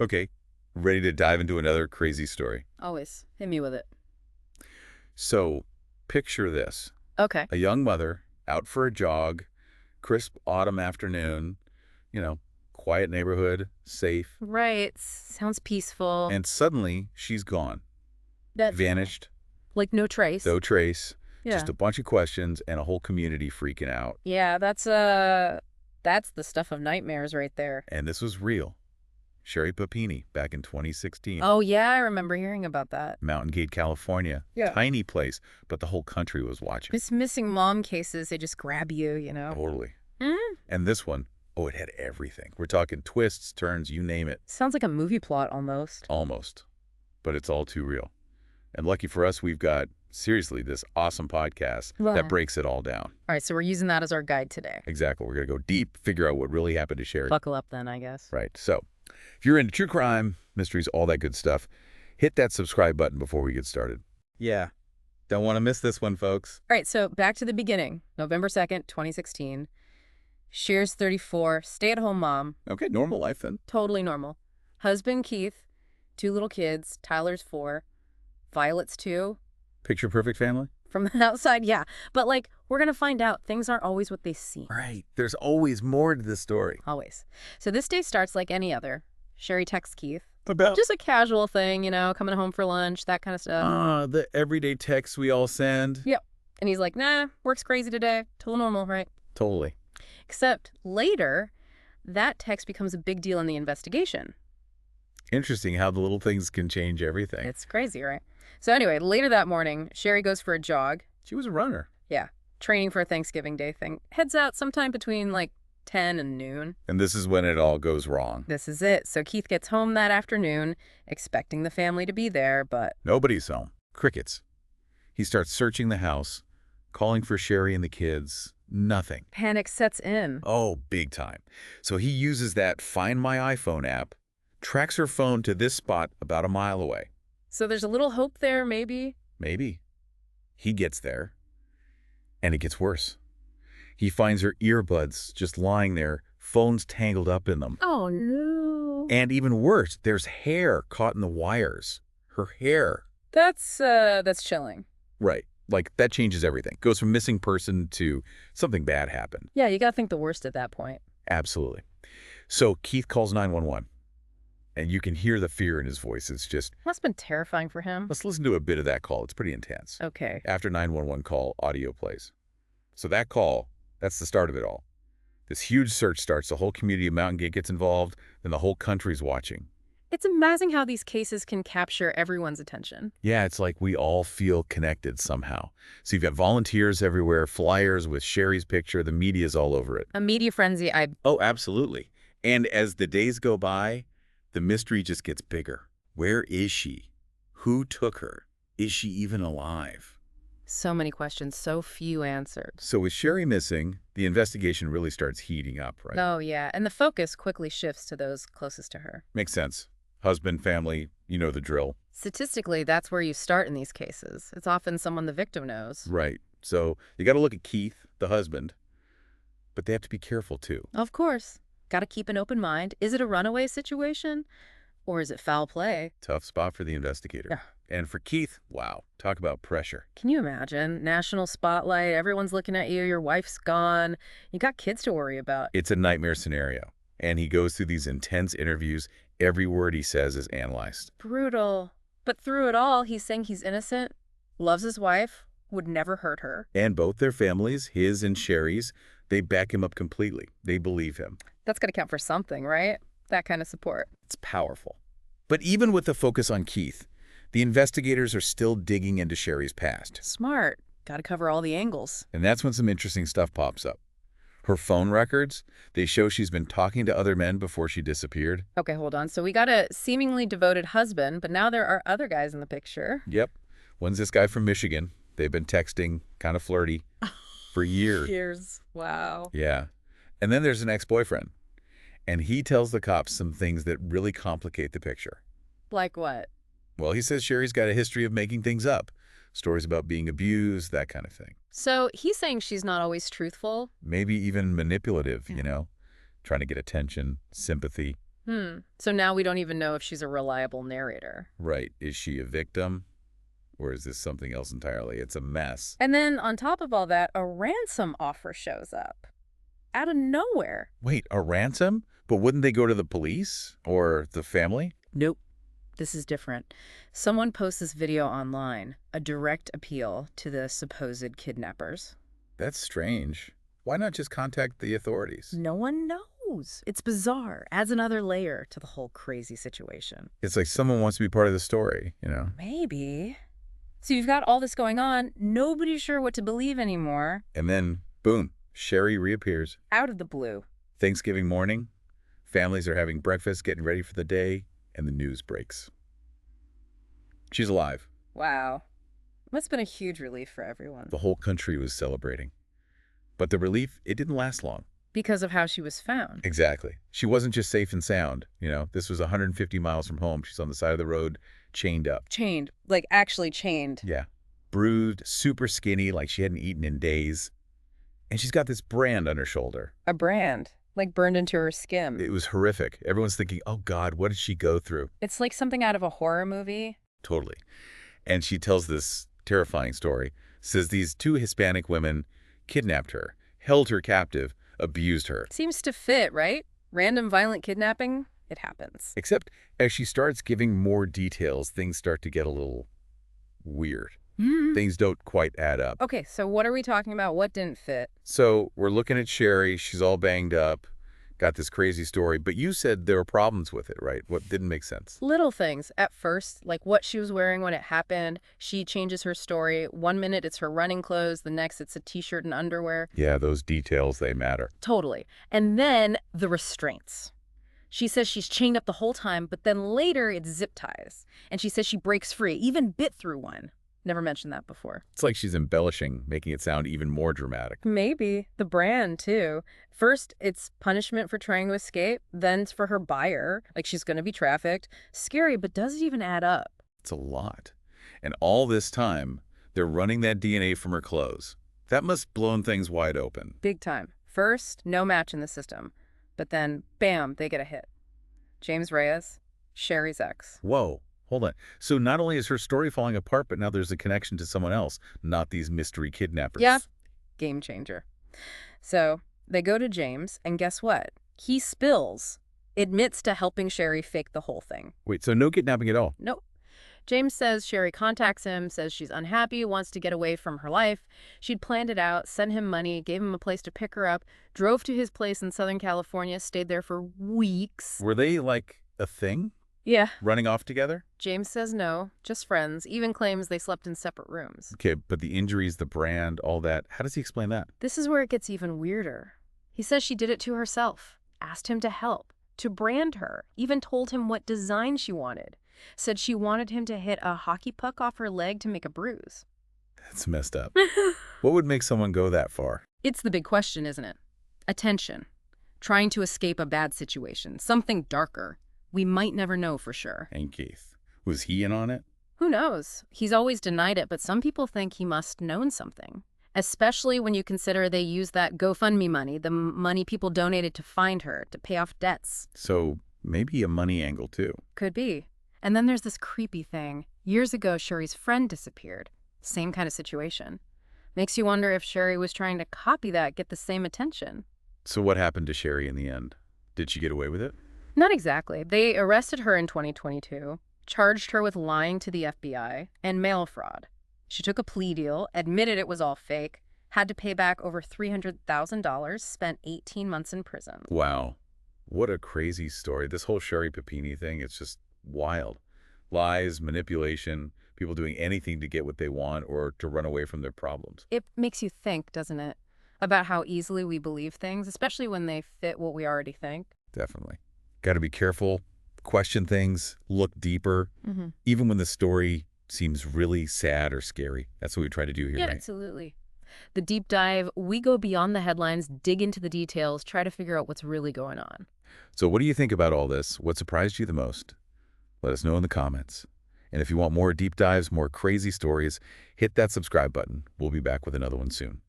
Okay, ready to dive into another crazy story. Always. Hit me with it. So, picture this. Okay. A young mother out for a jog, crisp autumn afternoon, you know, quiet neighborhood, safe, Right. Sounds peaceful. and suddenly she's gone. That's Vanished, like no trace. no trace, just Yeah. a bunch of questions and a whole community freaking out. Yeah, that's the stuff of nightmares right there. And this was real. Sherry Papini back in 2016. Oh yeah, I remember hearing about that. Mountain Gate, California. Yeah. Tiny place, but the whole country was watching. This missing mom cases, they just grab you. Totally. Mm. And this one, oh, it had everything. We're talking twists, turns, you name it. Sounds like a movie plot almost. Almost. But it's all too real. And lucky for us, we've got, seriously, this awesome podcast that breaks it all down. All right, so we're using that as our guide today. Exactly. We're going to go deep, figure out what really happened to Sherry. Buckle up then, I guess. Right. So, if you're into true crime, mysteries, all that good stuff, hit that subscribe button before we get started. Yeah. Don't want to miss this one, folks. All right, so back to the beginning. November 2nd, 2016. Shear's 34, stay-at-home mom. Okay, normal life then. Totally normal. Husband, Keith. 2 little kids. Tyler's 4. Violet's 2. Picture perfect family? From the outside, yeah. But, we're going to find out things aren't always what they seem. Right. There's always more to this story. Always. So this day starts like any other. Sherry texts Keith. About? Just a casual thing, coming home for lunch, that kind of stuff. The everyday texts we all send. Yep. And he's like, nah, work's crazy today. Totally normal, right? Totally. Except later, that text becomes a big deal in the investigation. Interesting how the little things can change everything. It's crazy, right? So anyway, later that morning, Sherry goes for a jog. She was a runner. Yeah. Training for a Thanksgiving Day thing. Heads out sometime between 10 and noon. And this is when it all goes wrong. This is it. So Keith gets home that afternoon, expecting the family to be there, but... Nobody's home. Crickets. He starts searching the house, calling for Sherry and the kids. Nothing. Panic sets in. Oh, big time. So he uses that Find My iPhone app, tracks her phone to this spot about a mile away. So there's a little hope there, maybe? Maybe. He gets there, and it gets worse. He finds her earbuds just lying there, phones tangled up in them. Oh, no. And even worse, there's hair caught in the wires. Her hair. That's chilling. Right. That changes everything. Goes from missing person to something bad happened. Yeah, you gotta think the worst at that point. Absolutely. So Keith calls 911. And you can hear the fear in his voice. It's just... Must've been terrifying for him. Let's listen to a bit of that call. It's pretty intense. Okay. After 911 call, audio plays. So that call, that's the start of it all. This huge search starts. The whole community of Mountain Gate gets involved. Then the whole country's watching. It's amazing how these cases can capture everyone's attention. Yeah, it's like we all feel connected somehow. So you've got volunteers everywhere, flyers with Sherry's picture. The media's all over it. A media frenzy, Oh, absolutely. And as the days go by, the mystery just gets bigger. Where is she? Who took her? Is she even alive? So many questions, so few answered. So with Sherry missing, the investigation really starts heating up, right? Oh, yeah. And the focus quickly shifts to those closest to her. Makes sense. Husband, family, you know the drill. Statistically, that's where you start in these cases. It's often someone the victim knows. Right. So you got to look at Keith, the husband, but they have to be careful too. Of course. Got to keep an open mind. Is it a runaway situation? Or is it foul play? Tough spot for the investigator. Yeah. And for Keith, wow, talk about pressure. Can you imagine? National spotlight, everyone's looking at you, your wife's gone, you got kids to worry about. It's a nightmare scenario. And he goes through these intense interviews. Every word he says is analyzed. Brutal. But through it all, he's saying he's innocent, loves his wife, would never hurt her. And both their families, his and Sherry's, they back him up completely. They believe him. That's got to count for something, right? That kind of support. It's powerful. But even with the focus on Keith, the investigators are still digging into Sherry's past. Smart. Got to cover all the angles. And that's when some interesting stuff pops up. Her phone records, they show she's been talking to other men before she disappeared. Okay, hold on. So we got a seemingly devoted husband, but now there are other guys in the picture. Yep. One's this guy from Michigan. They've been texting, kind of flirty, for years. Years. Wow. Yeah. And then there's an ex-boyfriend. And he tells the cops some things that really complicate the picture. Like what? Well, he says Sherry's got a history of making things up. Stories about being abused, that kind of thing. So he's saying she's not always truthful? Maybe even manipulative, you know, trying to get attention, sympathy. So now we don't even know if she's a reliable narrator. Right. Is she a victim? Or is this something else entirely? It's a mess. And then on top of all that, a ransom offer shows up. Out of nowhere. Wait, a ransom? But wouldn't they go to the police? Or the family? Nope. This is different. Someone posts this video online, a direct appeal to the supposed kidnappers. That's strange. Why not just contact the authorities? No one knows. It's bizarre. Adds another layer to the whole crazy situation. It's like someone wants to be part of the story, you know? Maybe. So you've got all this going on. Nobody's sure what to believe anymore. And then, boom, Sherry reappears. Out of the blue. Thanksgiving morning, families are having breakfast, getting ready for the day, and the news breaks. She's alive. Wow. Must have been a huge relief for everyone. The whole country was celebrating. But the relief, it didn't last long. Because of how she was found. Exactly. She wasn't just safe and sound. You know, this was 150 miles from home. She's on the side of the road, chained up. Chained. Like, actually chained. Yeah. Bruised, super skinny, like she hadn't eaten in days. And she's got this brand on her shoulder. A brand. Like burned into her skin. It was horrific. Everyone's thinking, oh God, what did she go through? It's like something out of a horror movie. Totally. And she tells this terrifying story. Says these two Hispanic women kidnapped her, held her captive, abused her. Seems to fit, right? Random violent kidnapping? It happens. Except as she starts giving more details, things start to get a little weird. Things don't quite add up. Okay, so what are we talking about? What didn't fit? So we're looking at Sherry. She's all banged up, got this crazy story. But you said there were problems with it, right? What didn't make sense? Little things. At first, like what she was wearing when it happened. She changes her story. 1 minute it's her running clothes. The next it's a t-shirt and underwear. Yeah, those details, they matter. Totally. And then the restraints. She says she's chained up the whole time, but then later it's zip ties. And she says she breaks free, even bit through one. Never mentioned that before. It's like she's embellishing, making it sound even more dramatic. Maybe. The brand, too. First, it's punishment for trying to escape. Then it's for her buyer. Like she's going to be trafficked. Scary, but does it even add up? It's a lot. And all this time, they're running that DNA from her clothes. That must have blown things wide open. Big time. First, no match in the system. But then, bam, they get a hit. James Reyes, Sherry's ex. Whoa. Hold on. So not only is her story falling apart, but now there's a connection to someone else, not these mystery kidnappers. Yeah. Game changer. So they go to James, and guess what? He spills. Admits to helping Sherry fake the whole thing. Wait, so no kidnapping at all? Nope. James says Sherry contacts him, says she's unhappy, wants to get away from her life. She'd planned it out, sent him money, gave him a place to pick her up, drove to his place in Southern California, stayed there for weeks. Were they like a thing? Yeah. Running off together? James says no, just friends, even claims they slept in separate rooms. Okay, but the injuries, the brand, all that, how does he explain that? This is where it gets even weirder. He says she did it to herself, asked him to help, to brand her, even told him what design she wanted. Said she wanted him to hit a hockey puck off her leg to make a bruise. That's messed up. What would make someone go that far? It's the big question, isn't it? Attention. Trying to escape a bad situation, something darker. We might never know for sure. And Keith, was he in on it? Who knows? He's always denied it, but some people think he must known something. Especially when you consider they used that GoFundMe money, the money people donated to find her, to pay off debts. So maybe a money angle too. Could be. And then there's this creepy thing. Years ago, Sherry's friend disappeared. Same kind of situation. Makes you wonder if Sherry was trying to copy that, get the same attention. So what happened to Sherry in the end? Did she get away with it? Not exactly. They arrested her in 2022, charged her with lying to the FBI, and mail fraud. She took a plea deal, admitted it was all fake, had to pay back over $300,000, spent 18 months in prison. Wow. What a crazy story. This whole Sherry Pini thing, it's just wild. Lies, manipulation, people doing anything to get what they want or to run away from their problems. It makes you think, doesn't it, about how easily we believe things, especially when they fit what we already think. Definitely. Got to be careful, question things, look deeper, even when the story seems really sad or scary. That's what we try to do here, Yeah, right? absolutely. The deep dive, we go beyond the headlines, dig into the details, try to figure out what's really going on. So what do you think about all this? What surprised you the most? Let us know in the comments. And if you want more deep dives, more crazy stories, hit that subscribe button. We'll be back with another one soon.